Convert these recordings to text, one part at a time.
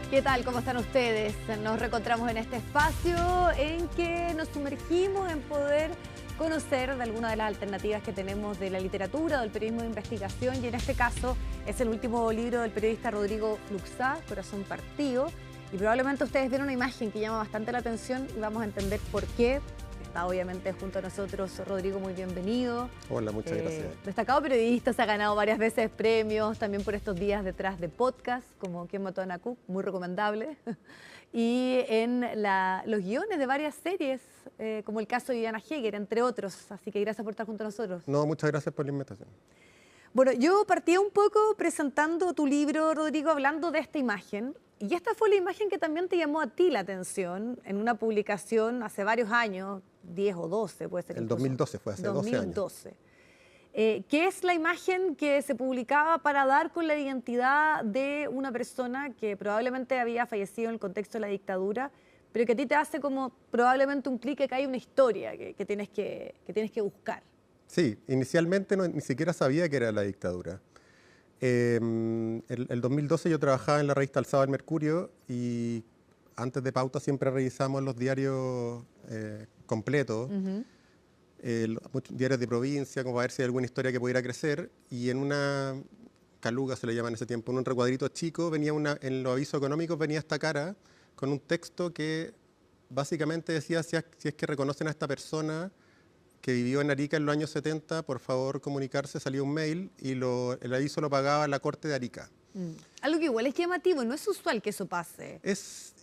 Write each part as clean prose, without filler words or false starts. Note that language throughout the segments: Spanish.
¿Qué tal? ¿Cómo están ustedes? Nos reencontramos en este espacio en que nos sumergimos en poder conocer de alguna de las alternativas que tenemos de la literatura, del periodismo de investigación, y en este caso es el último libro del periodista Rodrigo Fluxá, Corazón Partido, y probablemente ustedes vieron una imagen que llama bastante la atención y vamos a entender por qué. Está obviamente junto a nosotros Rodrigo, muy bienvenido. Hola, muchas gracias. Destacado periodista, se ha ganado varias veces premios, también por estos días detrás de podcast, como ¿Quién mató a Naku? Muy recomendable. Y en los guiones de varias series, como el caso de Viviana Heger, entre otros. Así que gracias por estar junto a nosotros. No, muchas gracias por la invitación. Bueno, yo partí un poco presentando tu libro, Rodrigo, hablando de esta imagen. Y esta fue la imagen que también te llamó a ti la atención en una publicación hace varios años, 10 o 12, puede ser. El incluso. 2012 fue, hace 12 años. 2012. Que es la imagen que se publicaba para dar con la identidad de una persona que probablemente había fallecido en el contexto de la dictadura, pero que a ti te hace como probablemente un clic, que hay una historia que tienes que buscar. Sí, inicialmente ni siquiera sabía que era la dictadura. El 2012 yo trabajaba en la revista El Sábado del Mercurio y antes de Pauta siempre revisamos los diarios completos, muchos diarios de provincia, como para ver si hay alguna historia que pudiera crecer, y en una caluga se le llama en ese tiempo, en un recuadrito chico, venía en los avisos económicos venía esta cara con un texto que básicamente decía si es que reconocen a esta persona que vivió en Arica en los años 70, por favor comunicarse, salía un mail y el aviso lo pagaba la Corte de Arica. Algo que igual es llamativo, no es usual que eso pase. Es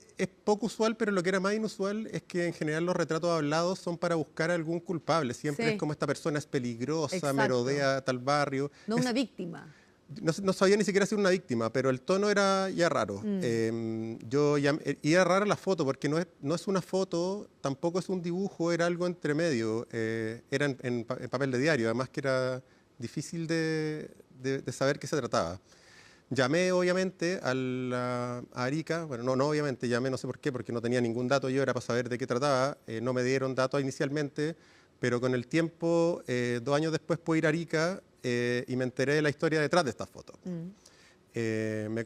poco usual, pero lo que era más inusual es que en general los retratos hablados son para buscar a algún culpable. Siempre es como esta persona es peligrosa, Exacto. Merodea tal barrio. No una víctima. No sabía ni siquiera si era una víctima, pero el tono era ya raro. Y era rara la foto, porque no es una foto, tampoco es un dibujo, era algo entre medio. Era en papel de diario, además que era difícil de saber qué se trataba. Llamé obviamente a Arica, bueno, no obviamente, llamé no sé por qué, porque no tenía ningún dato yo, era para saber de qué trataba. No me dieron datos inicialmente, pero con el tiempo, 2 años después pude ir a Arica y me enteré de la historia detrás de esta foto. Me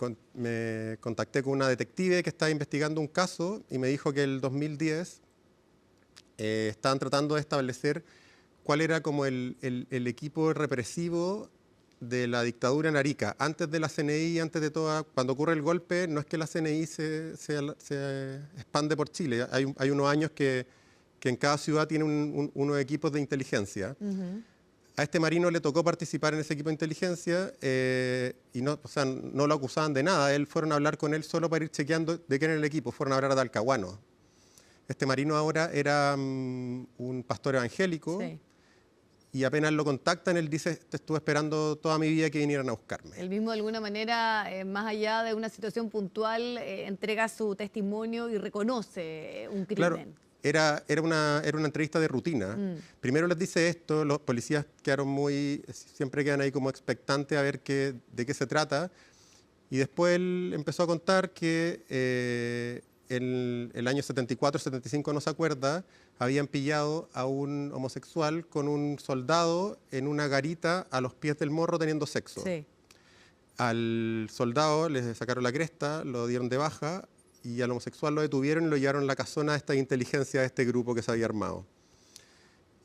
contacté con una detective que estaba investigando un caso y me dijo que el 2010 estaban tratando de establecer cuál era como el equipo represivo de la dictadura en Arica. Antes de la CNI, antes de toda, cuando ocurre el golpe, no es que la CNI se expande por Chile. Hay unos años que en cada ciudad tiene unos equipos de inteligencia. A este marino le tocó participar en ese equipo de inteligencia y no lo acusaban de nada. Fueron a hablar con él solo para ir chequeando de qué era el equipo. Fueron a hablar a Talcahuano. Este marino ahora era un pastor evangélico. Sí. Y apenas lo contactan, él dice, te estuve esperando toda mi vida que vinieran a buscarme. Él mismo de alguna manera, más allá de una situación puntual, entrega su testimonio y reconoce un crimen. Claro, era una entrevista de rutina. Primero les dice esto, los policías siempre quedan ahí como expectantes a ver de qué se trata. Y después él empezó a contar que en el año 74, 75, no se acuerda, habían pillado a un homosexual con un soldado en una garita a los pies del morro teniendo sexo. Sí. Al soldado le sacaron la cresta, lo dieron de baja y al homosexual lo detuvieron y lo llevaron a la casona de esta inteligencia de este grupo que se había armado.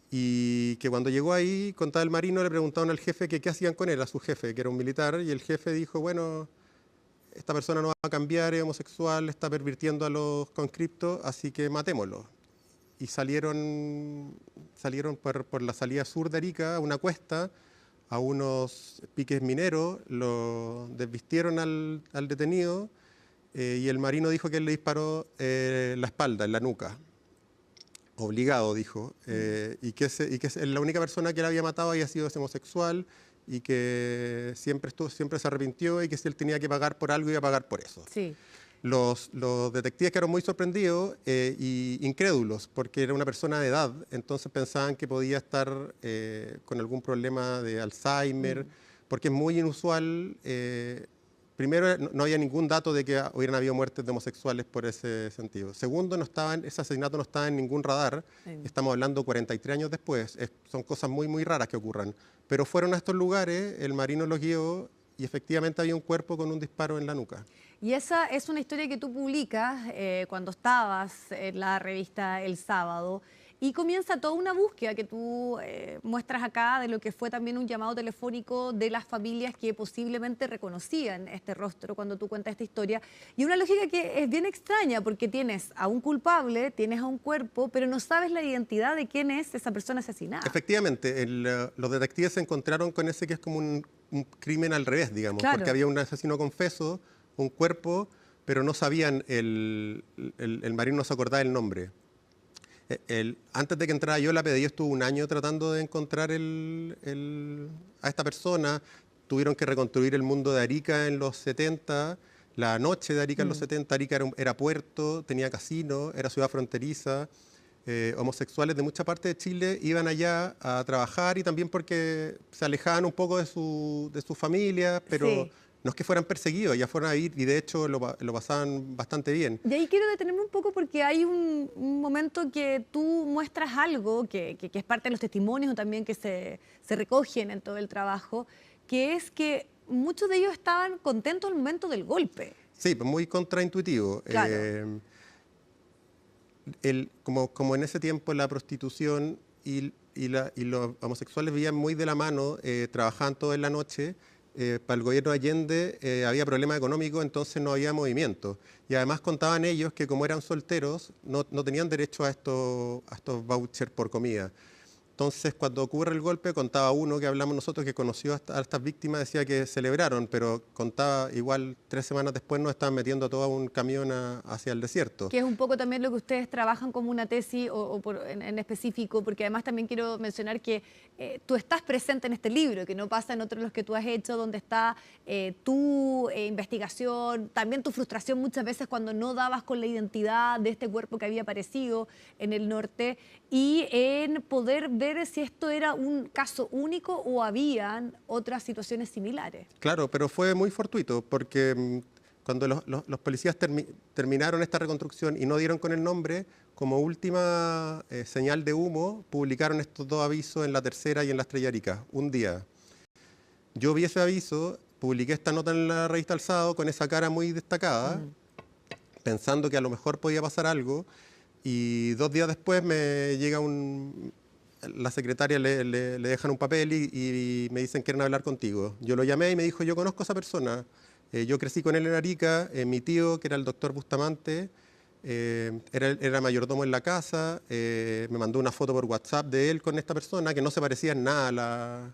Y que cuando llegó ahí, contaba el marino, le preguntaron al jefe que qué hacían con él, a su jefe, que era un militar, y el jefe dijo, bueno, esta persona no va a cambiar, es homosexual, está pervirtiendo a los conscriptos, así que matémoslo. Y salieron por la salida sur de Arica, a una cuesta, a unos piques mineros, lo desvistieron al detenido y el marino dijo que él le disparó la espalda, en la nuca. Obligado, dijo. Y que la única persona que él había matado había sido ese homosexual y que siempre se arrepintió y que si él tenía que pagar por algo, iba a pagar por eso. Sí. Los detectives quedaron muy sorprendidos e incrédulos, porque era una persona de edad, entonces pensaban que podía estar con algún problema de Alzheimer, porque es muy inusual. Primero, no había ningún dato de que hubieran habido muertes de homosexuales por ese sentido. Segundo, ese asesinato no estaba en ningún radar. Estamos hablando 43 años después. Son cosas muy, muy raras que ocurran. Pero fueron a estos lugares, el marino los guió y efectivamente había un cuerpo con un disparo en la nuca. Y esa es una historia que tú publicas cuando estabas en la revista El Sábado y comienza toda una búsqueda que tú muestras acá de lo que fue también un llamado telefónico de las familias que posiblemente reconocían este rostro cuando tú cuentas esta historia. Y una lógica que es bien extraña porque tienes a un culpable, tienes a un cuerpo, pero no sabes la identidad de quién es esa persona asesinada. Efectivamente, los detectives se encontraron con ese que es como un crimen al revés, digamos, Claro. porque había un asesino confeso, un cuerpo, pero no sabían, el marino no se acordaba el nombre. Antes de que entrara yo, la PDI estuvo un año tratando de encontrar a esta persona. Tuvieron que reconstruir el mundo de Arica en los 70, la noche de Arica en los 70. Arica era puerto, tenía casino, era ciudad fronteriza. Homosexuales de mucha parte de Chile iban allá a trabajar y también porque se alejaban un poco de su familia, pero Sí. no es que fueran perseguidos, ya fueron a ir y de hecho lo pasaban bastante bien. De ahí quiero detenerme un poco porque hay un momento que tú muestras algo que es parte de los testimonios también que se recogen en todo el trabajo, que es que muchos de ellos estaban contentos al momento del golpe. Sí, pues muy contraintuitivo. Claro. Como en ese tiempo la prostitución y los homosexuales vivían muy de la mano, trabajaban todo en la noche. Para el gobierno de Allende había problemas económicos, entonces no había movimiento. Y además contaban ellos que como eran solteros, no tenían derecho a estos vouchers por comida. Entonces, cuando ocurre el golpe, contaba uno que hablamos nosotros que conoció a estas víctimas, decía que celebraron, pero contaba igual 3 semanas después nos estaban metiendo todo un camión hacia el desierto. Que es un poco también lo que ustedes trabajan como una tesis en específico, porque además también quiero mencionar que tú estás presente en este libro, que no pasa en otros los que tú has hecho, donde está tu investigación, también tu frustración muchas veces cuando no dabas con la identidad de este cuerpo que había aparecido en el norte, y en poder ver si esto era un caso único o habían otras situaciones similares. Claro, pero fue muy fortuito, porque cuando los policías terminaron esta reconstrucción y no dieron con el nombre, como última señal de humo, publicaron estos 2 avisos en La Tercera y en La Estrella Arica, un día. Yo vi ese aviso, publiqué esta nota en la revista El Sábado con esa cara muy destacada, pensando que a lo mejor podía pasar algo, y 2 días después me llega la secretaria le dejan un papel y me dicen que quieren hablar contigo. Yo lo llamé y me dijo, yo conozco a esa persona, yo crecí con él en Arica, mi tío, que era el doctor Bustamante, era mayordomo en la casa, me mandó una foto por WhatsApp de él con esta persona, que no se parecía en nada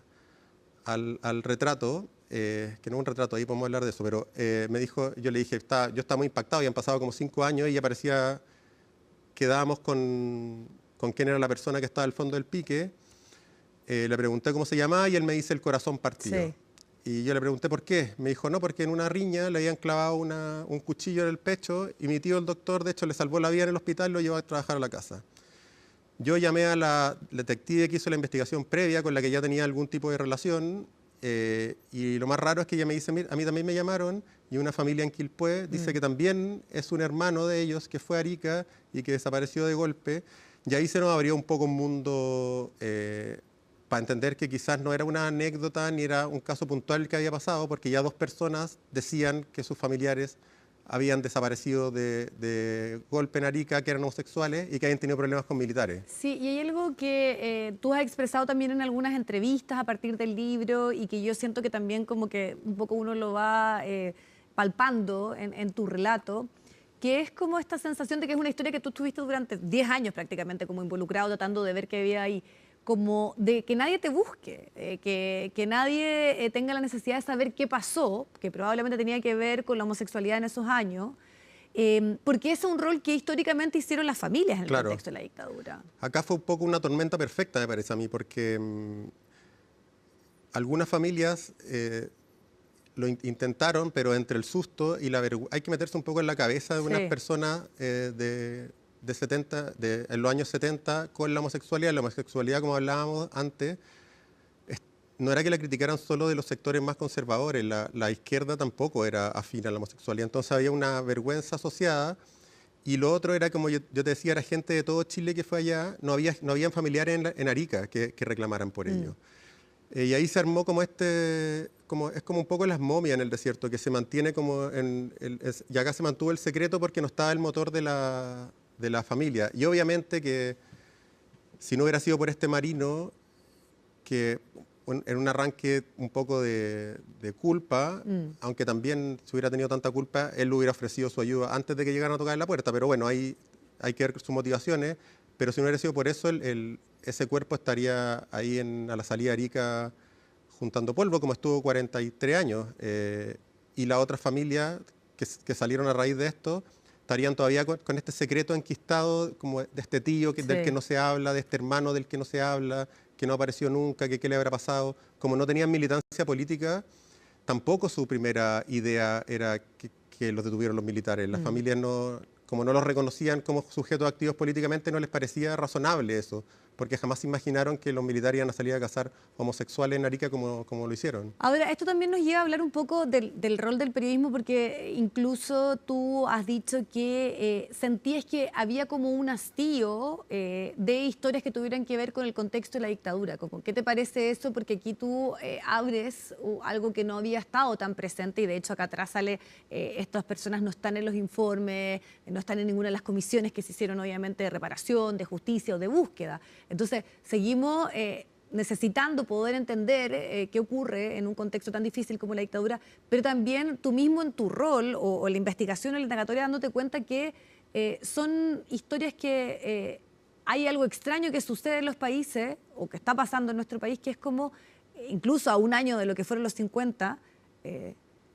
al retrato, que no es un retrato, ahí podemos hablar de eso, pero me dijo, yo le dije, yo estaba muy impactado, habían pasado como 5 años y ya parecía, quedábamos con quién era la persona que estaba al fondo del pique. Le pregunté cómo se llamaba y él me dice el corazón partido. Sí. Y yo le pregunté por qué. Me dijo, no, porque en una riña le habían clavado un cuchillo en el pecho y mi tío, el doctor, de hecho, le salvó la vida en el hospital y lo llevó a trabajar a la casa. Yo llamé a la detective que hizo la investigación previa con la que ya tenía algún tipo de relación y lo más raro es que ella me dice, a mí también me llamaron y una familia en Quilpué dice que también es un hermano de ellos que fue a Arica y que desapareció de golpe. Y ahí se nos abrió un poco un mundo para entender que quizás no era una anécdota ni era un caso puntual que había pasado, porque ya 2 personas decían que sus familiares habían desaparecido de golpe en Arica, que eran homosexuales y que habían tenido problemas con militares. Sí, y hay algo que tú has expresado también en algunas entrevistas a partir del libro y que yo siento que también como que un poco uno lo va palpando en tu relato, que es como esta sensación de que es una historia que tú estuviste durante 10 años prácticamente como involucrado, tratando de ver qué había ahí, como de que nadie te busque, que nadie tenga la necesidad de saber qué pasó, que probablemente tenía que ver con la homosexualidad en esos años, porque ese es un rol que históricamente hicieron las familias en el contexto de la dictadura. Acá fue un poco una tormenta perfecta, me parece a mí, porque algunas familias lo intentaron, pero entre el susto y la vergüenza, hay que meterse un poco en la cabeza de unas personas en los años 70 con la homosexualidad. La homosexualidad, como hablábamos antes, no era que la criticaran solo de los sectores más conservadores, la izquierda tampoco era afín a la homosexualidad, entonces había una vergüenza asociada. Y lo otro era, como yo te decía, era gente de todo Chile que fue allá, no habían familiares en Arica que reclamaran por ello. Y ahí se armó como es como un poco las momias en el desierto, que se mantiene como y acá se mantuvo el secreto porque no estaba el motor de la familia. Y obviamente que si no hubiera sido por este marino, que en un arranque un poco de culpa, aunque también si hubiera tenido tanta culpa, él le hubiera ofrecido su ayuda antes de que llegaran a tocar en la puerta. Pero bueno, ahí hay que ver sus motivaciones. Pero si no hubiera sido por eso, ese cuerpo estaría ahí a la salida de Arica juntando polvo, como estuvo 43 años. Y la otra familia que salieron a raíz de esto estarían todavía con este secreto enquistado, como de este tío del que no se habla, de este hermano del que no se habla, que no apareció nunca, que qué le habrá pasado. Como no tenían militancia política, tampoco su primera idea era que los detuvieron los militares. Las familias como no los reconocían como sujetos activos políticamente, no les parecía razonable eso, porque jamás imaginaron que los militares iban a salir a cazar homosexuales en Arica como lo hicieron. Ahora, esto también nos lleva a hablar un poco del rol del periodismo, porque incluso tú has dicho que sentías que había como un hastío de historias que tuvieran que ver con el contexto de la dictadura. ¿Qué te parece eso? Porque aquí tú abres algo que no había estado tan presente y de hecho acá atrás sale, estas personas no están en los informes, no están en ninguna de las comisiones que se hicieron obviamente de reparación, de justicia o de búsqueda. Entonces, seguimos necesitando poder entender qué ocurre en un contexto tan difícil como la dictadura, pero también tú mismo en tu rol o la investigación o la indagatoria dándote cuenta que son historias que hay algo extraño que sucede en los países o que está pasando en nuestro país, que es como, incluso a un año de lo que fueron los 50,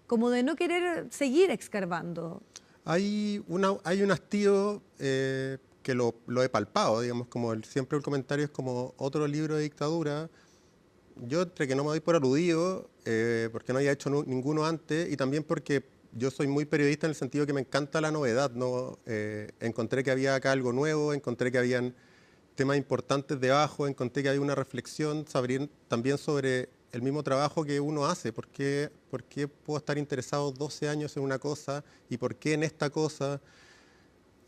como de no querer seguir escarbando. Hay un hastío que lo he palpado, digamos, siempre el comentario es como otro libro de dictadura. Yo entre que no me doy por aludido, porque no había hecho ninguno antes, y también porque yo soy muy periodista en el sentido que me encanta la novedad, ¿no? Encontré que había acá algo nuevo, encontré que habían temas importantes debajo, encontré que había una reflexión también sobre el mismo trabajo que uno hace. ¿Por qué puedo estar interesado 12 años en una cosa y por qué en esta cosa?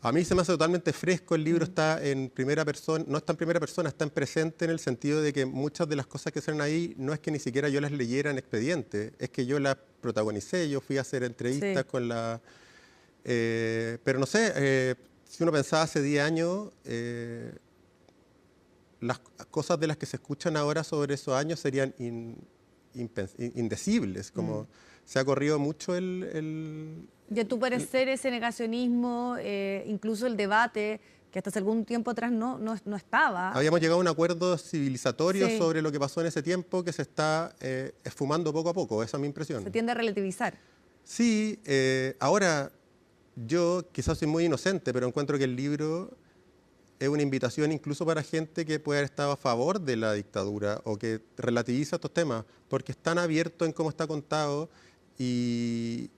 A mí se me hace totalmente fresco, el libro está en primera persona, no está en primera persona, está en presente en el sentido de que muchas de las cosas que salen ahí no es que ni siquiera yo las leyera en expediente, es que yo las protagonicé, yo fui a hacer entrevistas con la... pero no sé, si uno pensaba hace 10 años, las cosas de las que se escuchan ahora sobre esos años serían indecibles, como se ha corrido mucho Y a tu parecer ese negacionismo, incluso el debate, que hasta hace algún tiempo atrás no estaba. Habíamos llegado a un acuerdo civilizatorio sobre lo que pasó en ese tiempo que se está esfumando poco a poco, esa es mi impresión. Se tiende a relativizar. Sí, ahora yo quizás soy muy inocente, pero encuentro que el libro es una invitación incluso para gente que puede haber estado a favor de la dictadura o que relativiza estos temas, porque es tan abierto en cómo está contado y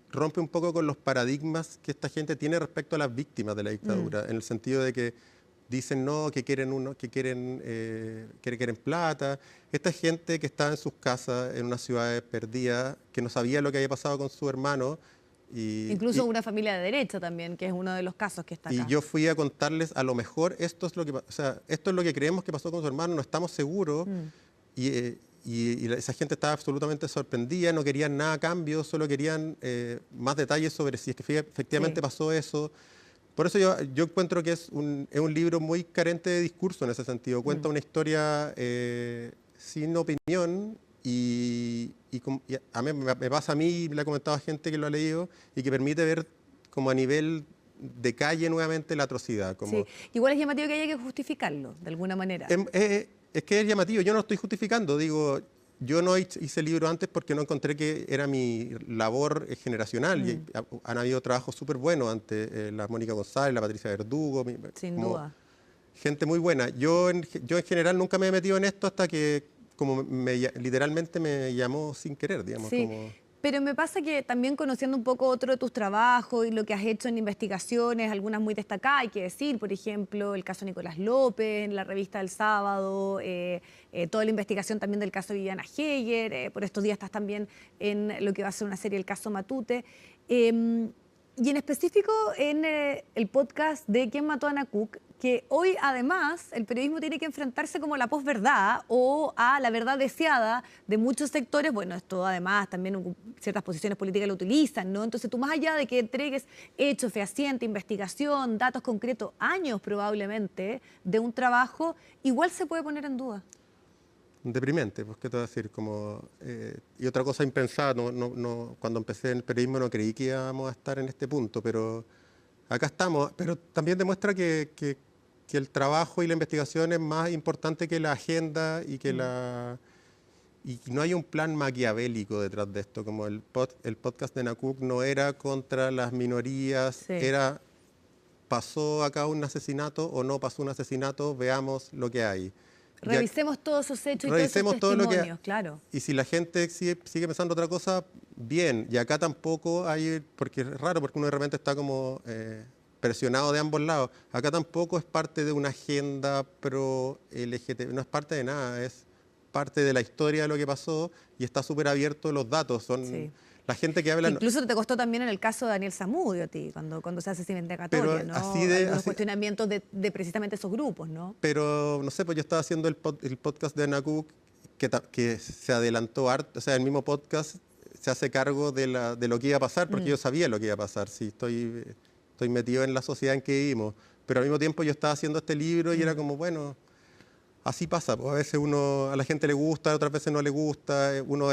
rompe un poco con los paradigmas que esta gente tiene respecto a las víctimas de la dictadura, en el sentido de que dicen no, que quieren plata. Esta gente que está en sus casas, en unas ciudades perdidas, que no sabía lo que había pasado con su hermano. Incluso una familia de derecha también, que es uno de los casos que está acá. Y yo fui a contarles, a lo mejor esto es lo que creemos que pasó con su hermano, no estamos seguros. Y esa gente estaba absolutamente sorprendida, no querían nada a cambio, solo querían más detalles sobre si es que efectivamente pasó eso. Por eso yo encuentro que es un libro muy carente de discurso en ese sentido. Cuenta una historia sin opinión y a mí me pasa a mí, le he comentado a gente que lo ha leído, y que permite ver como a nivel de calle nuevamente la atrocidad. Sí, igual es llamativo que haya que justificarlo, de alguna manera. Es que es llamativo, yo no estoy justificando, digo, yo no hice el libro antes porque no encontré que era mi labor generacional. Y han habido trabajos súper buenos antes, la Mónica González, la Patricia Verdugo. Sin duda. Gente muy buena. Yo en general nunca me he metido en esto hasta que literalmente me llamó sin querer, digamos. Sí. Pero me pasa que también conociendo un poco otro de tus trabajos y lo que has hecho en investigaciones, algunas muy destacadas, hay que decir, por ejemplo, el caso Nicolás López en la revista El Sábado, toda la investigación también del caso Viviana Heger, por estos días estás también en lo que va a ser una serie, el caso Matute, y en específico en el podcast de ¿Quién mató a Ana Cook?, que hoy además el periodismo tiene que enfrentarse como a la posverdad o a la verdad deseada de muchos sectores. Bueno, esto además también ciertas posiciones políticas lo utilizan, ¿no? Entonces tú más allá de que entregues hechos fehacientes, investigación, datos concretos, años probablemente de un trabajo, igual se puede poner en duda. Deprimente, pues, ¿qué te voy a decir? Y otra cosa impensada, cuando empecé en el periodismo no creí que íbamos a estar en este punto, pero acá estamos. Pero también demuestra que el trabajo y la investigación es más importante que la agenda y que y no hay un plan maquiavélico detrás de esto, como el podcast de Nacuc no era contra las minorías, Sí. pasó acá un asesinato o no pasó un asesinato, veamos lo que hay. Revisemos todos esos hechos y todos esos Revisemos todo lo que testimonios, claro. Y si la gente sigue pensando otra cosa, bien. Y acá tampoco hay, porque es raro, porque uno de repente está como presionado de ambos lados. Acá tampoco es parte de una agenda pro LGTB, no es parte de nada, es parte de la historia de lo que pasó y está súper abierto los datos. Sí. La gente que habla... Incluso te costó también en el caso de Daniel Zamudio a ti, cuando se hace esa indagatoria, ¿no? Algunos cuestionamientos de precisamente esos grupos, ¿no? Pero, no sé, pues yo estaba haciendo el podcast de Nacuc, que se adelantó harto, o sea, el mismo podcast se hace cargo de lo que iba a pasar, porque yo sabía lo que iba a pasar, sí, estoy metido en la sociedad en que vivimos, pero al mismo tiempo yo estaba haciendo este libro y era como, bueno... Así pasa, pues a veces a la gente le gusta, otras veces no le gusta. Uno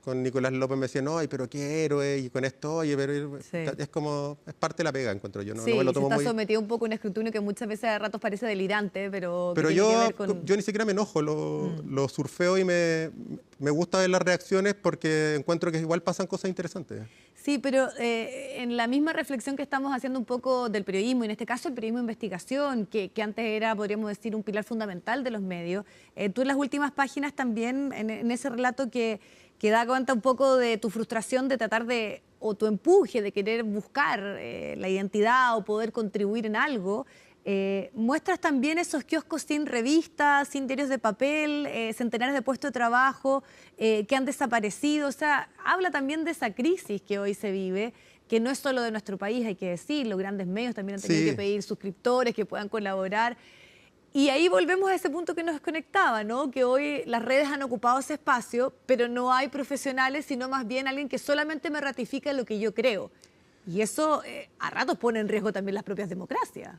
con Nicolás López me decía, no, pero qué héroe, y con esto, oye, pero sí. Es parte de la pega, encuentro yo. Sí, no me lo tomo está sometido un poco a un escrutinio que muchas veces a ratos parece delirante, pero yo ni siquiera me enojo, lo surfeo y me gusta ver las reacciones porque encuentro que igual pasan cosas interesantes. Sí, pero en la misma reflexión que estamos haciendo un poco del periodismo, y en este caso el periodismo de investigación, que antes era, podríamos decir, un pilar fundamental de los medios, tú en las últimas páginas también, en ese relato que da cuenta un poco de tu frustración de tratar de, o tu empuje de querer buscar la identidad o poder contribuir en algo, muestras también esos kioscos sin revistas, sin diarios de papel, centenares de puestos de trabajo que han desaparecido. O sea, habla también de esa crisis que hoy se vive, que no es solo de nuestro país, hay que decirlo. Grandes medios también han tenido que pedir suscriptores que puedan colaborar. Y ahí volvemos a ese punto que nos conectaba, ¿no? Que hoy las redes han ocupado ese espacio, pero no hay profesionales, sino más bien alguien que solamente me ratifica lo que yo creo. Y eso a ratos pone en riesgo también las propias democracias.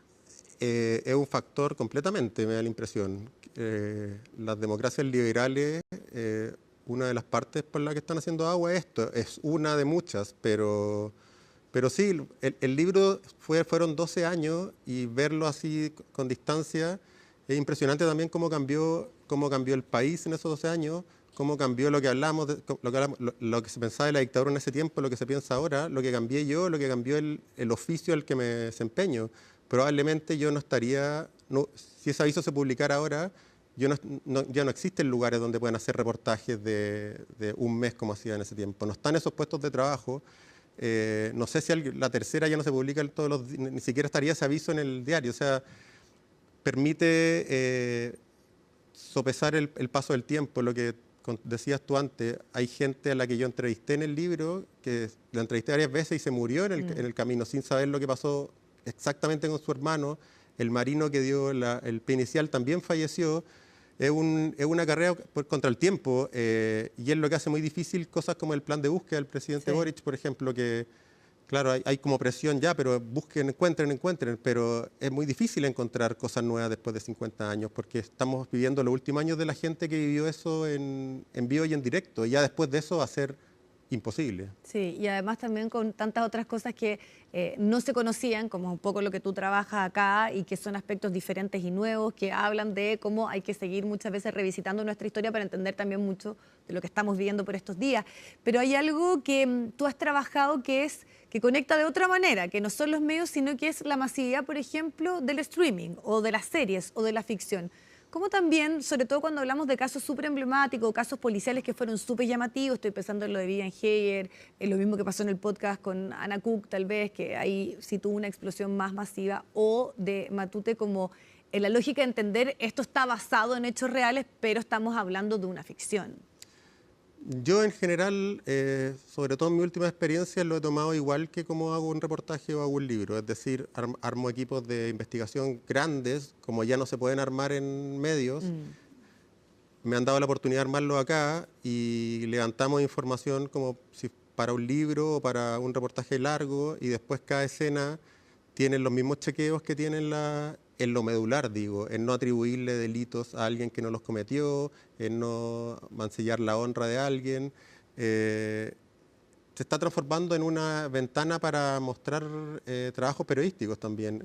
Es un factor completamente, me da la impresión. Las democracias liberales, una de las partes por las que están haciendo agua es esto, es una de muchas, pero sí, el libro fueron 12 años y verlo así con distancia es impresionante también cómo cambió el país en esos 12 años, cómo cambió lo que hablamos, lo que se pensaba de la dictadura en ese tiempo, lo que se piensa ahora, lo que cambié yo, lo que cambió el oficio al que me desempeño. Probablemente yo no estaría, si ese aviso se publicara ahora, ya no existen lugares donde puedan hacer reportajes de un mes como hacía en ese tiempo. No están esos puestos de trabajo. No sé si la tercera ya no se publica todos los días, ni siquiera estaría ese aviso en el diario. O sea, permite sopesar el paso del tiempo. Lo que decías tú antes, hay gente a la que yo entrevisté en el libro, que la entrevisté varias veces y se murió en el camino sin saber lo que pasó exactamente con su hermano. El marino que dio el pie inicial también falleció. Es una carrera contra el tiempo y es lo que hace muy difícil cosas como el plan de búsqueda del presidente Boric, por ejemplo, que claro, hay como presión ya, pero busquen, encuentren, pero es muy difícil encontrar cosas nuevas después de 50 años porque estamos viviendo los últimos años de la gente que vivió eso en vivo y en directo y ya después de eso va a ser imposible. Sí, y además también con tantas otras cosas que no se conocían, como un poco lo que tú trabajas acá y que son aspectos diferentes y nuevos, que hablan de cómo hay que seguir muchas veces revisitando nuestra historia para entender también mucho de lo que estamos viviendo por estos días. Pero hay algo que tú has trabajado que conecta de otra manera, que no son los medios, sino que es la masividad, por ejemplo, del streaming o de las series o de la ficción. Como también, sobre todo cuando hablamos de casos súper emblemáticos, casos policiales que fueron súper llamativos, estoy pensando en lo de Vivian Heyer, en lo mismo que pasó en el podcast con Ana Cook, tal vez, que ahí sí tuvo una explosión más masiva, o de Matute, como en la lógica de entender esto está basado en hechos reales, pero estamos hablando de una ficción. Yo en general, sobre todo en mi última experiencia, lo he tomado igual que como hago un reportaje o hago un libro. Es decir, armo equipos de investigación grandes, como ya no se pueden armar en medios. Me han dado la oportunidad de armarlo acá y levantamos información como si para un libro o para un reportaje largo, y después cada escena tiene los mismos chequeos que tienen en lo medular, digo, en no atribuirle delitos a alguien que no los cometió, en no mancillar la honra de alguien. Se está transformando en una ventana para mostrar trabajos periodísticos también.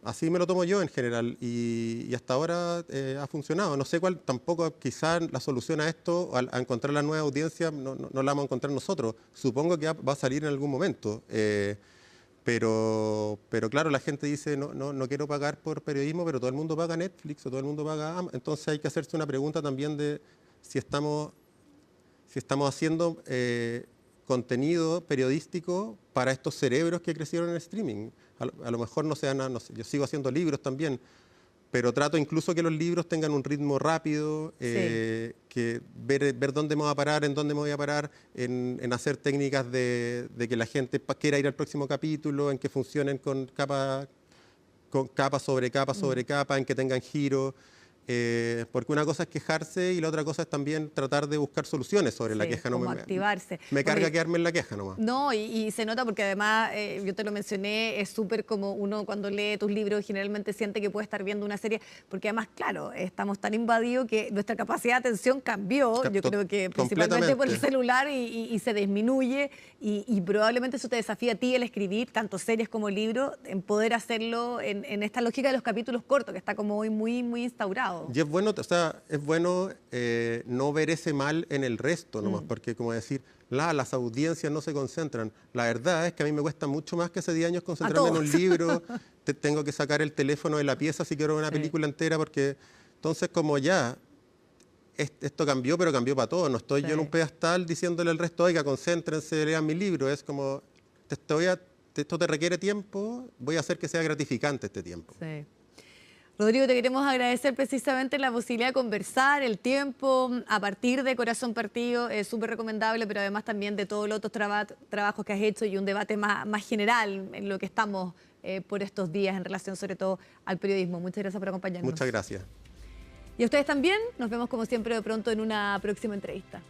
Así me lo tomo yo en general, y hasta ahora ha funcionado. No sé cuál, tampoco quizás la solución a esto, a encontrar la nueva audiencia, no la vamos a encontrar nosotros. Supongo que va a salir en algún momento. Pero claro, la gente dice, no quiero pagar por periodismo, pero todo el mundo paga Netflix o todo el mundo paga Amazon. Entonces hay que hacerse una pregunta también de si estamos haciendo contenido periodístico para estos cerebros que crecieron en el streaming. A lo mejor no sé, yo sigo haciendo libros también, pero trato incluso que los libros tengan un ritmo rápido, que ver dónde me voy a parar, en dónde me voy a parar, en hacer técnicas de que la gente quiera ir al próximo capítulo, en que funcionen con capa sobre capa sobre capa, en que tengan giro. Porque una cosa es quejarse y la otra cosa es también tratar de buscar soluciones sobre la queja. Como activarse. Me carga quedarme en la queja nomás. No, y se nota porque además, yo te lo mencioné, es súper como uno cuando lee tus libros generalmente siente que puede estar viendo una serie, porque además, claro, estamos tan invadidos que nuestra capacidad de atención cambió, yo creo que principalmente por el celular, y se disminuye, y probablemente eso te desafía a ti el escribir, tanto series como libros, en poder hacerlo en esta lógica de los capítulos cortos, que está como hoy muy, muy instaurado. Y es bueno, no ver ese mal en el resto nomás, porque como decir, las audiencias no se concentran. La verdad es que a mí me cuesta mucho más que hace 10 años concentrarme en un libro. Tengo que sacar el teléfono de la pieza si quiero ver una película entera, porque entonces como ya, esto cambió, pero cambió para todos. No estoy yo en un pedestal diciéndole al resto, oiga, concéntrense, lean mi libro. Es como, esto te requiere tiempo, voy a hacer que sea gratificante este tiempo. Sí. Rodrigo, te queremos agradecer precisamente la posibilidad de conversar, el tiempo, a partir de Corazón Partido, es súper recomendable, pero además también de todos los otros trabajos que has hecho y un debate más general en lo que estamos por estos días en relación sobre todo al periodismo. Muchas gracias por acompañarnos. Muchas gracias. Y a ustedes también, nos vemos como siempre de pronto en una próxima entrevista.